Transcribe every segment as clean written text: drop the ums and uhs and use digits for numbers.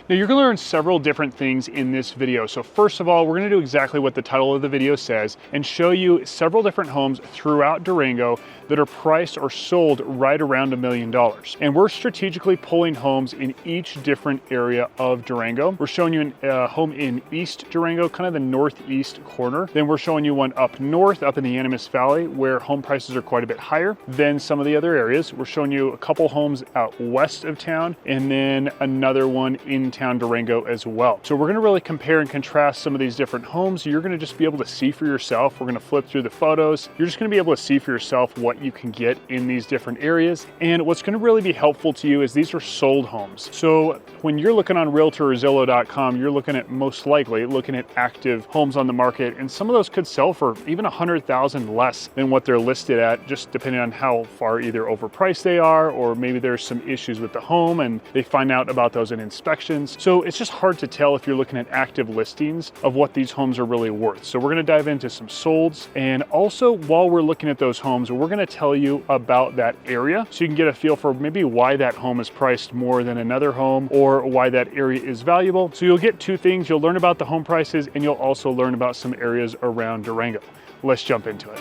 Now you're gonna learn several different things in this video. So first of all, we're gonna do exactly what the title of the video says and show you several different homes throughout Durango that are priced or sold right around $1 million. And we're strategically pulling homes in each different area of Durango. We're showing you a home in East Durango, kind of the northeast corner. Then we're showing you one up north, up in the Animas Valley, where home prices are quite a bit higher than some of the other areas. We're showing you a couple homes out west of town, and then another one in town Durango as well. So we're gonna really compare and contrast some of these different homes. You're gonna just be able to see for yourself. We're gonna flip through the photos. You're just gonna be able to see for yourself what you can get in these different areas. And what's gonna really be helpful to you is these are sold homes. So when you're looking on Realtor or Zillow.com, you're looking at most likely looking at active homes on the market, and some of those could sell for even $100,000 less than what they're listed at, just depending on how far either overpriced they are, or maybe there's some issues with the home and they find out about those in inspections. So it's just hard to tell if you're looking at active listings of what these homes are really worth. So we're gonna dive into some solds, and also while we're looking at those homes, we're gonna tell you about that area so you can get a feel for maybe why that home is priced more than another home, or why that area is valuable. So you'll get two things. You'll learn about the home prices, and you'll also learn about some areas around Durango. Let's jump into it.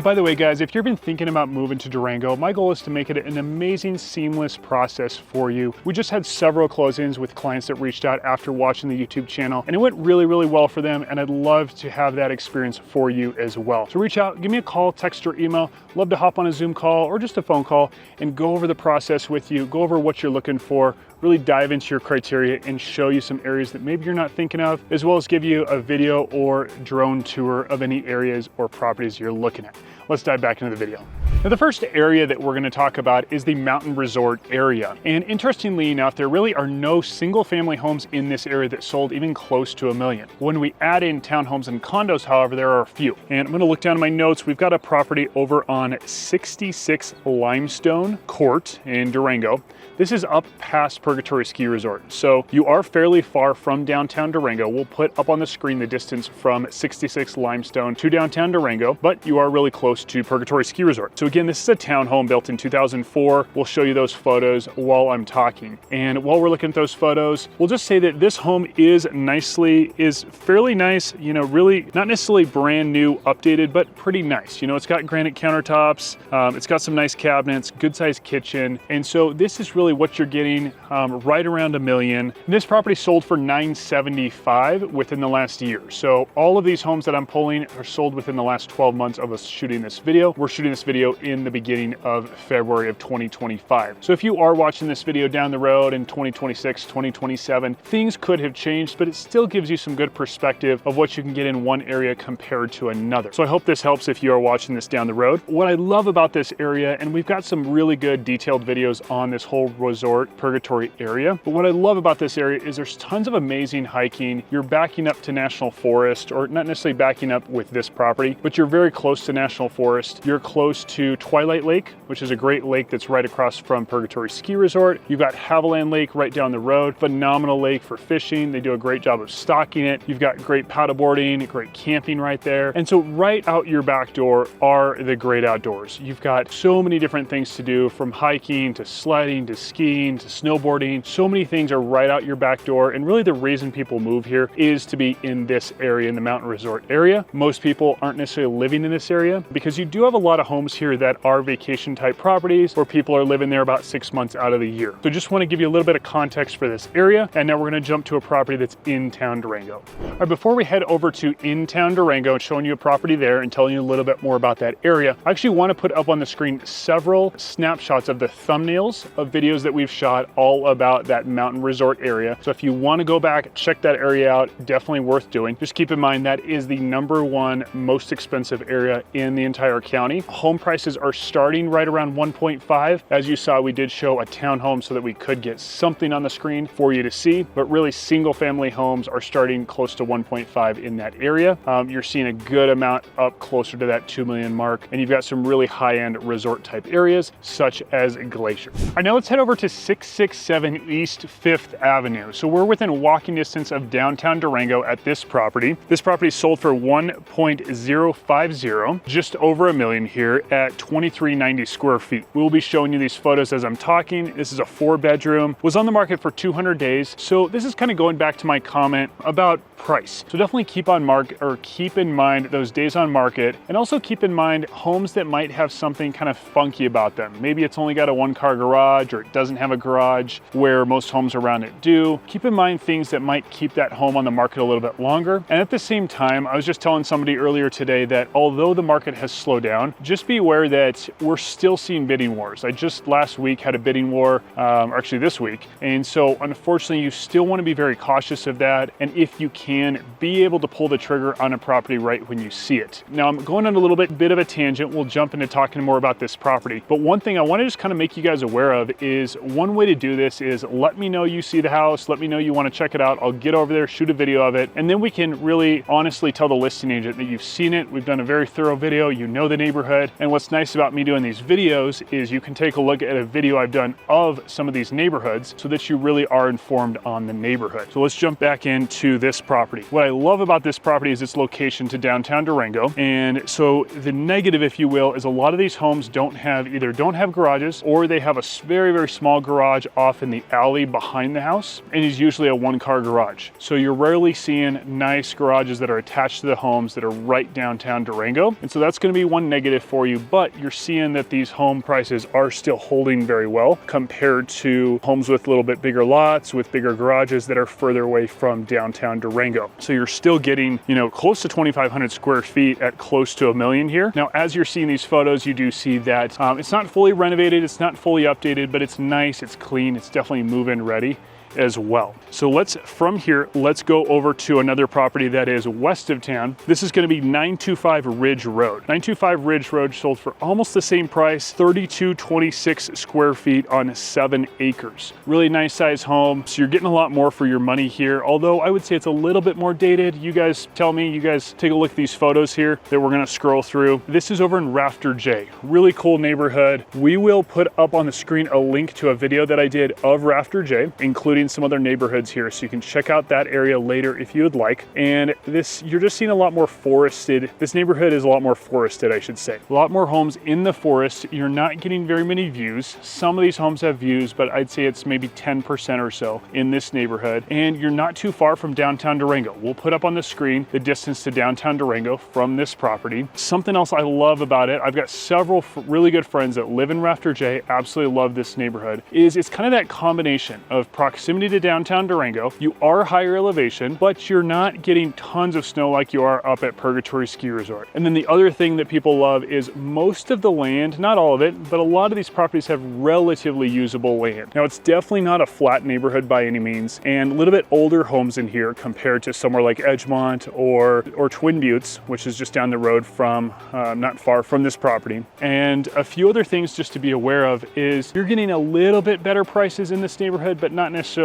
By the way, guys, if you've been thinking about moving to Durango, my goal is to make it an amazing, seamless process for you. We just had several closings with clients that reached out after watching the YouTube channel, and it went really, really well for them, and I'd love to have that experience for you as well. So reach out, give me a call, text or email. Love to hop on a Zoom call or just a phone call and go over the process with you, go over what you're looking for, really dive into your criteria and show you some areas that maybe you're not thinking of, as well as give you a video or drone tour of any areas or properties you're looking at. Let's dive back into the video. Now, the first area that we're gonna talk about is the mountain resort area. And interestingly enough, there really are no single family homes in this area that sold even close to $1 million. When we add in townhomes and condos, however, there are a few. And I'm gonna look down at my notes. We've got a property over on 66 Limestone Court in Durango. This is up past Purgatory Ski Resort. So you are fairly far from downtown Durango. We'll put up on the screen the distance from 66 Limestone to downtown Durango, but you are really close to Purgatory Ski Resort. So again, this is a townhome built in 2004. We'll show you those photos while I'm talking. And while we're looking at those photos, we'll just say that this home is fairly nice, you know, really not necessarily brand new, updated, but pretty nice. You know, it's got granite countertops, it's got some nice cabinets, good sized kitchen. And so this is really what you're getting right around $1 million. And this property sold for $975 within the last year. So all of these homes that I'm pulling are sold within the last 12 months of us shooting this video. We're shooting this video in the beginning of February of 2025. So if you are watching this video down the road in 2026, 2027, things could have changed, but it still gives you some good perspective of what you can get in one area compared to another. So I hope this helps if you are watching this down the road. What I love about this area, and we've got some really good detailed videos on this whole resort Purgatory area, but what I love about this area is there's tons of amazing hiking. You're backing up to National Forest, or not necessarily backing up with this property, but you're very close to National Forest. You're close to Twilight Lake, which is a great lake that's right across from Purgatory Ski Resort. You've got Haviland Lake right down the road, phenomenal lake for fishing. They do a great job of stocking it. You've got great paddleboarding, great camping right there. And so right out your back door are the great outdoors. You've got so many different things to do, from hiking to sledding to skiing to snowboarding. So many things are right out your back door. And really the reason people move here is to be in this area, in the mountain resort area. Most people aren't necessarily living in this area, because you do have a lot of homes here that are vacation type properties where people are living there about 6 months out of the year. So just want to give you a little bit of context for this area. And now we're going to jump to a property that's in town Durango. All right, before we head over to in town Durango and showing you a property there and telling you a little bit more about that area, I actually want to put up on the screen several snapshots of the thumbnails of videos that we've shot all about that mountain resort area. So if you want to go back, check that area out, definitely worth doing. Just keep in mind that is the #1 most expensive area in the entire county. Home prices prices are starting right around 1.5. As you saw, we did show a townhome so that we could get something on the screen for you to see, but really single family homes are starting close to 1.5 in that area. You're seeing a good amount up closer to that 2 million mark, and you've got some really high-end resort type areas such as Glacier. All right, now let's head over to 667 East 5th Avenue. So we're within walking distance of downtown Durango at this property. This property sold for 1.050, just over $1 million here at 2390 square feet. We will be showing you these photos as I'm talking. This is a 4-bedroom, was on the market for 200 days. So this is kind of going back to my comment about price. So definitely keep in mind those days on market, and also keep in mind homes that might have something kind of funky about them. Maybe it's only got a 1-car garage, or it doesn't have a garage where most homes around it do. Keep in mind things that might keep that home on the market a little bit longer. And at the same time, I was just telling somebody earlier today that although the market has slowed down, just be aware that we're still seeing bidding wars. I just last week had a bidding war, actually this week. And so unfortunately, you still want to be very cautious of that. And if you can, be able to pull the trigger on a property right when you see it. Now I'm going on a little bit of a tangent. We'll jump into talking more about this property. But one thing I want to just kind of make you guys aware of is one way to do this is let me know you see the house, let me know you want to check it out. I'll get over there, shoot a video of it, and then we can really honestly tell the listing agent that you've seen it. We've done a very thorough video, you know the neighborhood. And what's nice about me doing these videos is you can take a look at a video I've done of some of these neighborhoods so that you really are informed on the neighborhood. So let's jump back into this property. What I love about this property is its location to downtown Durango. And so the negative, if you will, is a lot of these homes either don't have garages, or they have a very, very small garage off in the alley behind the house, and is usually a 1-car garage. So you're rarely seeing nice garages that are attached to the homes that are right downtown Durango. And so that's going to be one negative for you, but you're seeing that these home prices are still holding very well compared to homes with a little bit bigger lots with bigger garages that are further away from downtown Durango. So you're still getting, close to 2,500 square feet at close to $1 million here. Now, as you're seeing these photos, you do see that it's not fully renovated, it's not fully updated, but it's nice, it's clean, it's definitely move-in ready as well. So from here, let's go over to another property that is west of town. This is going to be 925 Ridge Road. 925 Ridge Road sold for almost the same price, 3,226 square feet on 7 acres. Really nice size home. So you're getting a lot more for your money here. Although I would say it's a little bit more dated. You guys tell me, you guys take a look at these photos here that we're going to scroll through. This is over in Rafter J. Really cool neighborhood. We will put up on the screen a link to a video that I did of Rafter J, including some other neighborhoods here, so you can check out that area later if you would like. And you're just seeing a lot more forested. This neighborhood is a lot more forested, I should say. A lot more homes in the forest. You're not getting very many views. Some of these homes have views, but I'd say it's maybe 10% or so in this neighborhood. And you're not too far from downtown Durango. We'll put up on the screen the distance to downtown Durango from this property. Something else I love about it, I've got several really good friends that live in Rafter J, absolutely love this neighborhood, is it's kind of that combination of proximity to downtown Durango. You are higher elevation, but you're not getting tons of snow like you are up at Purgatory Ski Resort. And then the other thing that people love is most of the land, not all of it, but a lot of these properties have relatively usable land. Now, it's definitely not a flat neighborhood by any means, and a little bit older homes in here compared to somewhere like Edgemont or Twin Buttes, which is just down the road from, not far from this property. And a few other things just to be aware of is you're getting a little bit better prices in this neighborhood, but not necessarily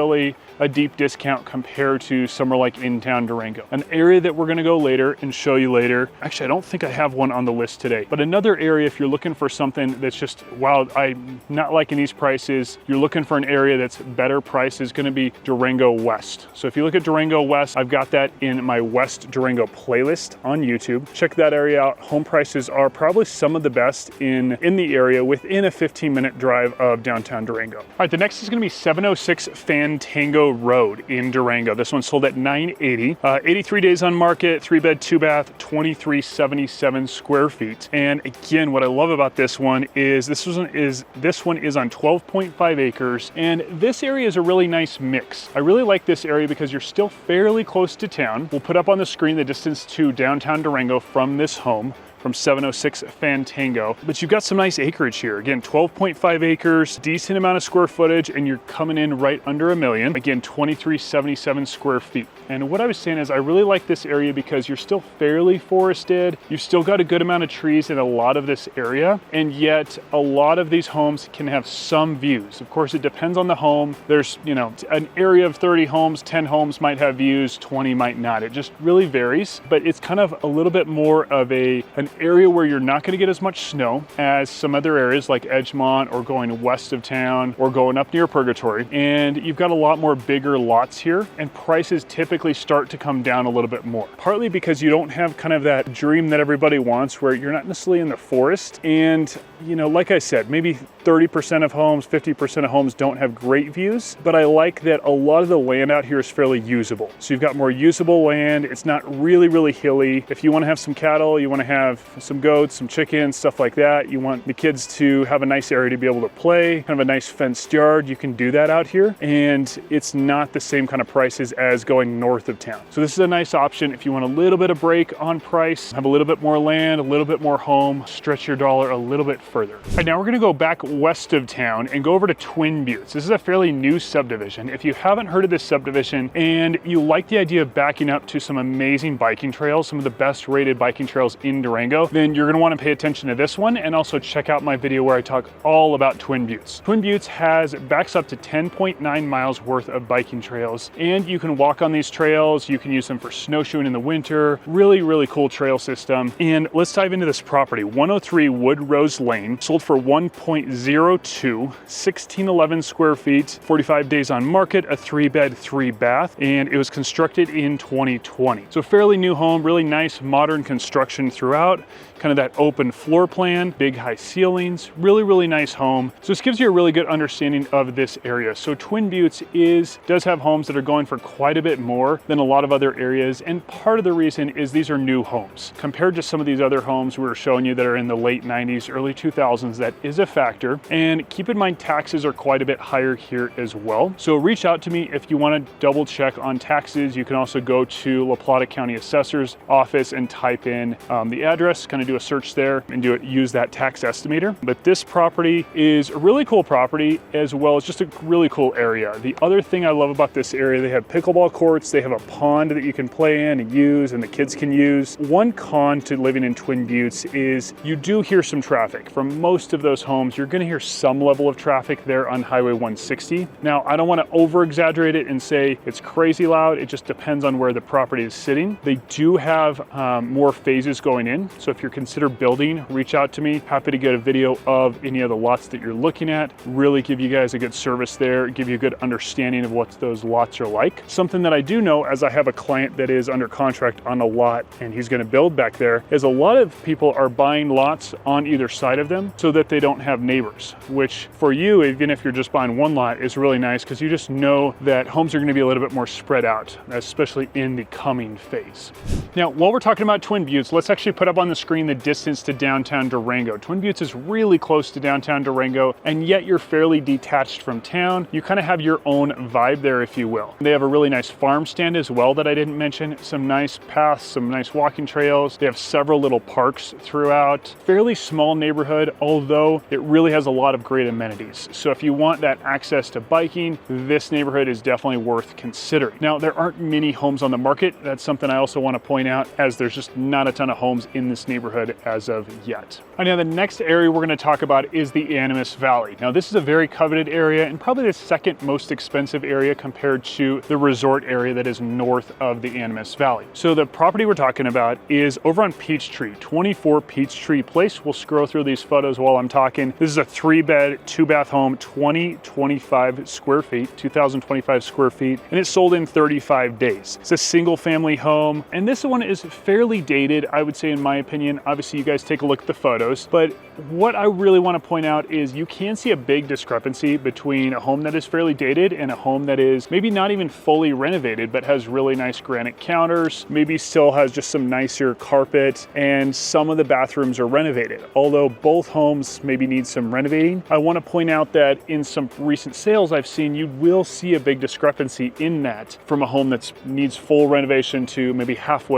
a deep discount compared to somewhere like in-town Durango. An area that we're gonna go later and show you later. Actually, I don't think I have one on the list today, but another area, if you're looking for something that's just, wow, I'm not liking these prices, you're looking for an area that's better price, is gonna be Durango West. So if you look at Durango West, I've got that in my West Durango playlist on YouTube. Check that area out. Home prices are probably some of the best in the area within a 15-minute drive of downtown Durango. All right, the next is gonna be 706 Fantango Road in Durango. This one sold at $980. 83 days on market, 3-bed, 2-bath, 2,377 square feet. And again, what I love about this one is this one is on 12.5 acres, and this area is a really nice mix. I really like this area because you're still fairly close to town. We'll put up on the screen the distance to downtown Durango from this home. from 706 Fantango. But you've got some nice acreage here. Again, 12.5 acres, decent amount of square footage, and you're coming in right under $1 million. Again, 2377 square feet. And what I was saying is I really like this area because you're still fairly forested. You've still got a good amount of trees in a lot of this area, and yet a lot of these homes can have some views. Of course, it depends on the home. There's, you know, an area of 30 homes, 10 homes might have views, 20 might not. It just really varies, but it's kind of a little bit more of an area where you're not going to get as much snow as some other areas like Edgemont or going west of town or going up near Purgatory. And you've got a lot more bigger lots here, and prices typically start to come down a little bit more. Partly because you don't have kind of that dream that everybody wants where you're not necessarily in the forest. And, you know, like I said, maybe 30% of homes, 50% of homes don't have great views, but I like that a lot of the land out here is fairly usable. So you've got more usable land. It's not really, really hilly. If you want to have some cattle, you want to have some goats, some chickens, stuff like that. You want the kids to have a nice area to be able to play, kind of a nice fenced yard. You can do that out here. And it's not the same kind of prices as going north of town. So this is a nice option if you want a little bit of break on price, have a little bit more land, a little bit more home, stretch your dollar a little bit further. All right, now we're going to go back west of town and go over to Twin Buttes. This is a fairly new subdivision. If you haven't heard of this subdivision and you like the idea of backing up to some amazing biking trails, some of the best rated biking trails in Durango, then you're going to want to pay attention to this one and also check out my video where I talk all about Twin Buttes. Twin Buttes backs up to 10.9 miles worth of biking trails, and you can walk on these trails. You can use them for snowshoeing in the winter. Really, really cool trail system. And let's dive into this property. 103 Wood Rose Lane, sold for 1.02, 1611 square feet, 45 days on market, a 3-bed, 3-bath, and it was constructed in 2020. So fairly new home, really nice modern construction throughout, kind of that open floor plan, big high ceilings, really, really nice home. So this gives you a really good understanding of this area. So Twin Buttes does have homes that are going for quite a bit more than a lot of other areas, and part of the reason is these are new homes. Compared to some of these other homes we were showing you that are in the late 90s, early 2000s, that is a factor. And keep in mind, taxes are quite a bit higher here as well. So reach out to me if you want to double check on taxes. You can also go to La Plata County Assessor's office and type in the address, kind of do a search there and use that tax estimator. But this property is a really cool property, as well as just a really cool area. The other thing I love about this area, they have pickleball courts, they have a pond that you can play in and use and the kids can use. One con to living in Twin Buttes is you do hear some traffic. From most of those homes, you're going to hear some level of traffic there on Highway 160. Now, I don't want to over exaggerate it and say it's crazy loud. It just depends on where the property is sitting. They do have more phases going in. So if you're consider building, reach out to me. Happy to get a video of any of the lots that you're looking at. Really give you guys a good service there, give you a good understanding of what those lots are like. Something that I do know, as I have a client that is under contract on a lot and he's going to build back there, is a lot of people are buying lots on either side of them so that they don't have neighbors, which for you, even if you're just buying one lot, is really nice because you just know that homes are going to be a little bit more spread out, especially in the coming phase. Now, while we're talking about Twin Buttes, let's actually put up on the screen the distance to downtown Durango. Twin Buttes is really close to downtown Durango, and yet you're fairly detached from town. You kind of have your own vibe there, if you will. They have a really nice farm stand as well that I didn't mention, some nice paths, some nice walking trails. They have several little parks throughout. Fairly small neighborhood, although it really has a lot of great amenities. So if you want that access to biking, this neighborhood is definitely worth considering. Now, there aren't many homes on the market. That's something I also want to point out, as there's just not a ton of homes in this neighborhood as of yet. Now, the next area we're going to talk about is the Animas Valley. Now, this is a very coveted area and probably the second most expensive area compared to the resort area that is north of the Animas Valley. So the property we're talking about is over on Peachtree, 24 Peachtree Place. We'll scroll through these photos while I'm talking. This is a 3-bed, 2-bath home, 2025 square feet, 2,025 square feet, and it's sold in 35 days. It's a single family home, and this one is fairly dated, I would say, in my opinion. Obviously, you guys take a look at the photos, but what I really want to point out is you can see a big discrepancy between a home that is fairly dated and a home that is maybe not even fully renovated, but has really nice granite counters, maybe still has just some nicer carpet, and some of the bathrooms are renovated. Although both homes maybe need some renovating, I want to point out that in some recent sales I've seen, you will see a big discrepancy in that from a home that needs full renovation to maybe half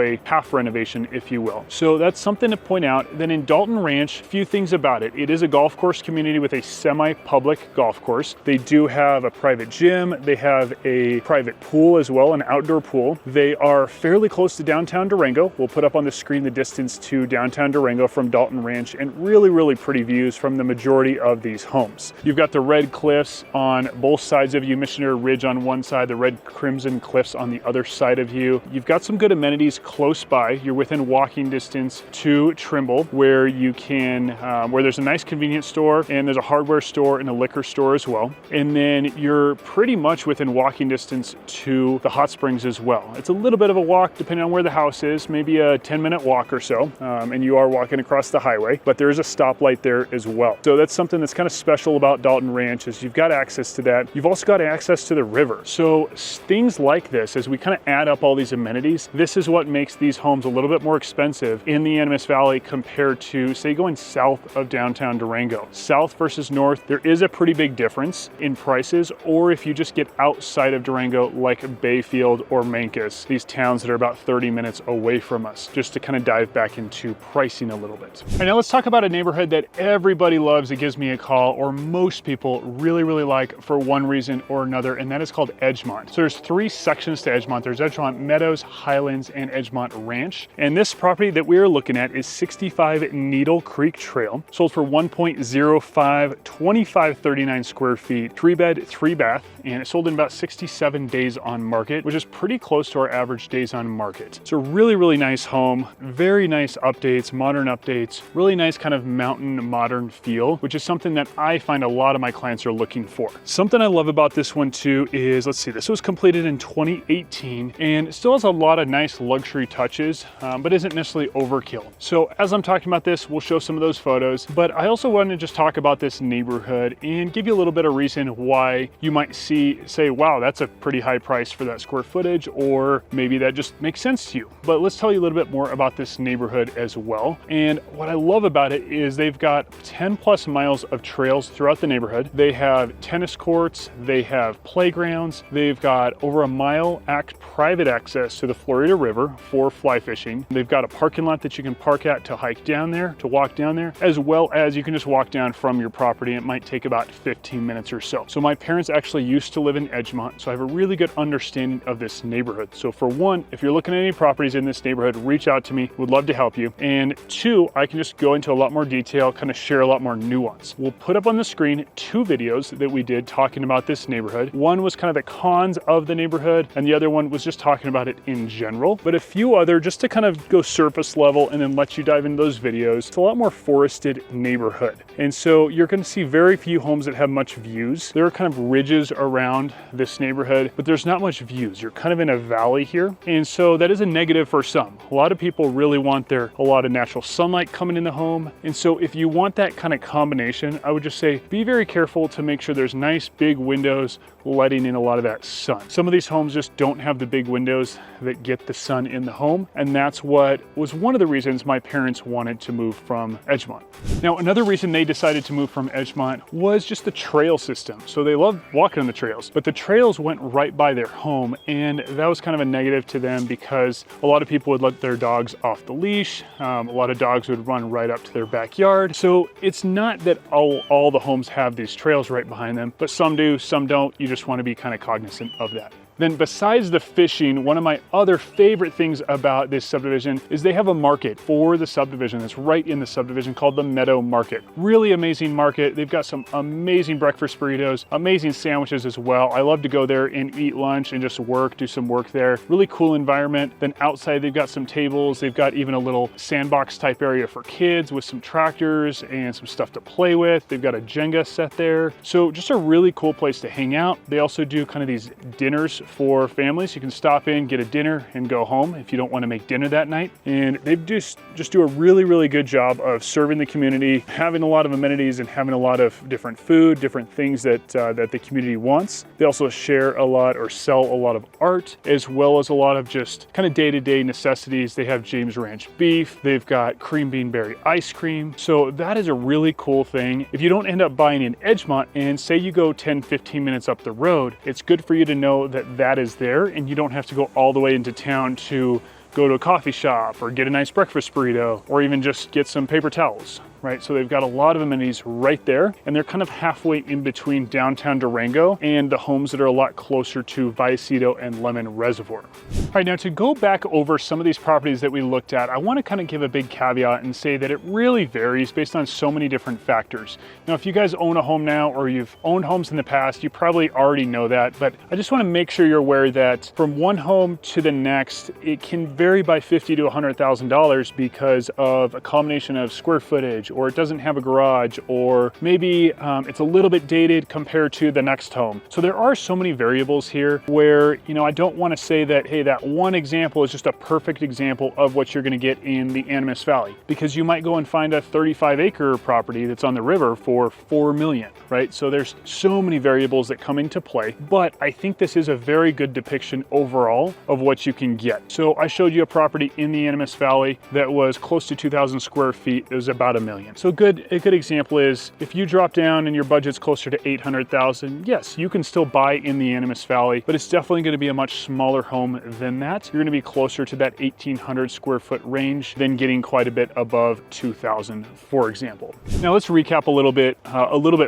renovation, if you will. So that's something to point out. Then in Dalton Ranch, a few things about it. It is a golf course community with a semi-public golf course. They do have a private gym. They have a private pool as well, an outdoor pool. They are fairly close to downtown Durango. We'll put up on the screen the distance to downtown Durango from Dalton Ranch, and really, really pretty views from the majority of these homes. You've got the red cliffs on both sides of you, Missionary Ridge on one side, the red crimson cliffs on the other side of you. You've got some good amenities close by. You're within walking distance to Trimble, where you can, where there's a nice convenience store, and there's a hardware store and a liquor store as well. And then you're pretty much within walking distance to the hot springs as well. It's a little bit of a walk depending on where the house is, maybe a 10-minute walk or so, and you are walking across the highway, but there is a stoplight there as well. So that's something that's kind of special about Dalton Ranch, is you've got access to that. You've also got access to the river. So things like this, as we kind of add up all these amenities, this is what makes these homes a little bit more expensive in the Animas Valley compared to, say, going south of downtown Durango. South versus north, there is a pretty big difference in prices, or if you just get outside of Durango, like Bayfield or Mancos, these towns that are about 30 minutes away from us, just to kind of dive back into pricing a little bit. All right, now let's talk about a neighborhood that everybody loves that gives me a call, or most people really, really like for one reason or another, and that is called Edgemont. So there's three sections to Edgemont. There's Edgemont Meadows, Highlands, and Edgemont Ranch. And this property that we are looking at is 65 Needle Creek Trail, sold for $1.05, 2539 square feet, 3-bed, 3-bath, and it sold in about 67 days on market, which is pretty close to our average days on market. It's a really, really nice home, very nice updates, modern updates, really nice kind of mountain modern feel, which is something that I find a lot of my clients are looking for. Something I love about this one too is, let's see, this was completed in 2018 and it still has a lot of nice luxury touches, but isn't necessarily overkill. So as I'm talking about this, we'll show some of those photos, but I also wanted to just talk about this neighborhood and give you a little bit of reason why you might say, wow, that's a pretty high price for that square footage, or maybe that just makes sense to you. But let's tell you a little bit more about this neighborhood as well. And what I love about it is they've got 10 plus miles of trails throughout the neighborhood. They have tennis courts, they have playgrounds, they've got over a mile private access to the Florida River for fly fishing. They've got a parking lot that you can park at to hike down there, to walk down there, as well as you can just walk down from your property. It might take about 15 minutes or so. So my parents actually used to live in Edgemont, so I have a really good understanding of this neighborhood. So for one, if you're looking at any properties in this neighborhood, reach out to me. Would love to help you. And two, I can just go into a lot more detail, kind of share a lot more nuance. We'll put up on the screen 2 videos that we did talking about this neighborhood. One was kind of the cons of the neighborhood, and the other one was just talking about it in general. But a few other, just to kind of go surface level and then let you dive into those videos. It's a lot more forested neighborhood. And so you're going to see very few homes that have much views. There are kind of ridges around this neighborhood, but there's not much views. You're kind of in a valley here. And so that is a negative for some. A lot of people really want a lot of natural sunlight coming in the home. And so if you want that kind of combination, I would just say, be very careful to make sure there's nice big windows letting in a lot of that sun. Some of these homes just don't have the big windows that get the sun in the home. And that's what was one of the reasons my parents wanted to move from Edgemont. Now, another reason they decided to move from Edgemont was just the trail system. So they love walking on the trails, but the trails went right by their home. And that was kind of a negative to them because a lot of people would let their dogs off the leash. A lot of dogs would run right up to their backyard. So it's not that all the homes have these trails right behind them, but some do, some don't. You just want to be kind of cognizant of that. Then besides the fishing, one of my other favorite things about this subdivision is they have a market for the subdivision that's right in the subdivision called the Meadow Market. Really amazing market. They've got some amazing breakfast burritos, amazing sandwiches as well. I love to go there and eat lunch and just do some work there. Really cool environment. Then outside they've got some tables. They've got even a little sandbox type area for kids with some tractors and some stuff to play with. They've got a Jenga set there. So just a really cool place to hang out. They also do kind of these dinners for families. You can stop in, get a dinner, and go home if you don't want to make dinner that night. And they just do a really, really good job of serving the community, having a lot of amenities and having a lot of different food, different things that the community wants. They also share a lot or sell a lot of art, as well as a lot of just kind of day-to-day necessities. They have James Ranch beef. They've got cream bean berry ice cream. So that is a really cool thing. If you don't end up buying in Edgemont and say you go 10, 15 minutes up the road, it's good for you to know that that is there and you don't have to go all the way into town to go to a coffee shop or get a nice breakfast burrito, or even just get some paper towels. Right, so they've got a lot of amenities right there, and they're kind of halfway in between downtown Durango and the homes that are a lot closer to Vallecito and Lemon Reservoir. All right, now to go back over some of these properties that we looked at, I want to kind of give a big caveat and say that it really varies based on so many different factors. Now, if you guys own a home now or you've owned homes in the past, you probably already know that, but I just want to make sure you're aware that from one home to the next, it can vary by $50,000 to $100,000 because of a combination of square footage, or it doesn't have a garage, or maybe it's a little bit dated compared to the next home. So there are so many variables here where, you know, I don't want to say that, hey, that one example is just a perfect example of what you're going to get in the Animas Valley, because you might go and find a 35-acre property that's on the river for $4 million, right? So there's so many variables that come into play, but I think this is a very good depiction overall of what you can get. So I showed you a property in the Animas Valley that was close to 2,000 square feet. It was about $1 million. So a good example is if you drop down and your budget's closer to 800,000, yes, you can still buy in the Animas Valley, but it's definitely going to be a much smaller home than that. You're going to be closer to that 1,800 square foot range than getting quite a bit above 2,000, for example. Now let's recap a little bit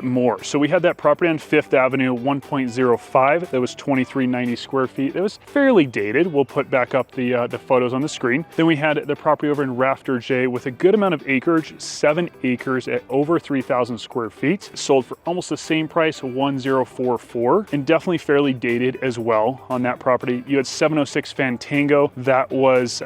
more. So we had that property on 5th Avenue, 1.05. That was 2,390 square feet. That was fairly dated. We'll put back up the photos on the screen. Then we had the property over in Rafter J with a good amount of acreage, 7 acres at over 3,000 square feet, sold for almost the same price, 1,044, and definitely fairly dated as well on that property. You had 706 Fantango, that was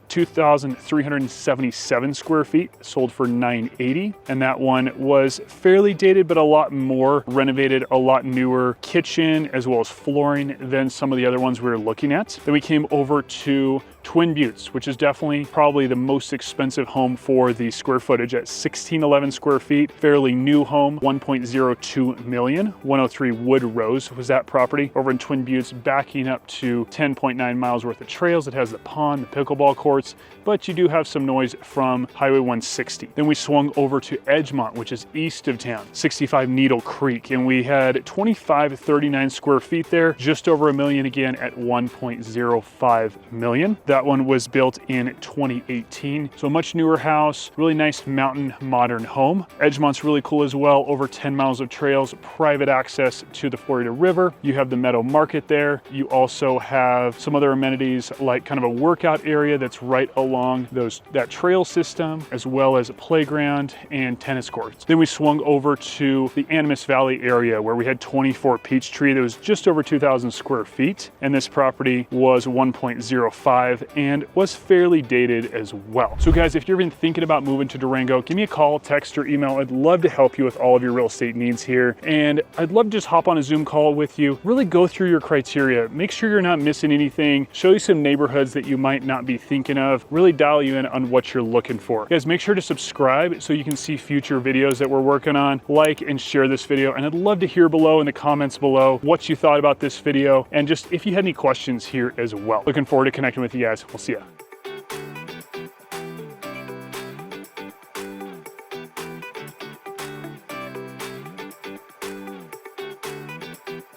2,377 square feet, sold for 980, and that one was fairly dated but a lot more renovated, a lot newer kitchen as well as flooring than some of the other ones we were looking at. Then we came over to Twin Buttes, which is definitely probably the most expensive home for the square footage at 1,611 square feet, fairly new home, 1.02 million. 103 Wood Rose was that property over in Twin Buttes, backing up to 10.9 miles worth of trails. It has the pond, the pickleball courts, but you do have some noise from Highway 160. Then we swung over to Edgemont, which is east of town, 65 Needle Creek, and we had 2,539 square feet there, just over $1 million again at 1.05 million. That one was built in 2018. So a much newer house, really nice mountain modern home. Edgemont's really cool as well, over 10 miles of trails, private access to the Florida River. You have the Meadow Market there. You also have some other amenities like kind of a workout area that's right along that trail system, as well as a playground and tennis courts. Then we swung over to the Animas Valley area where we had 24 Peachtree that was just over 2,000 square feet. And this property was 1.05 and was fairly dated as well. So guys, if you've been thinking about moving to Durango, give me a call, text, or email. I'd love to help you with all of your real estate needs here. And I'd love to just hop on a Zoom call with you, really go through your criteria, make sure you're not missing anything, show you some neighborhoods that you might not be thinking of, really dial you in on what you're looking for. Guys, make sure to subscribe so you can see future videos that we're working on, like and share this video. And I'd love to hear below in the comments below what you thought about this video, and just if you had any questions here as well. Looking forward to connecting with you guys. We'll see ya.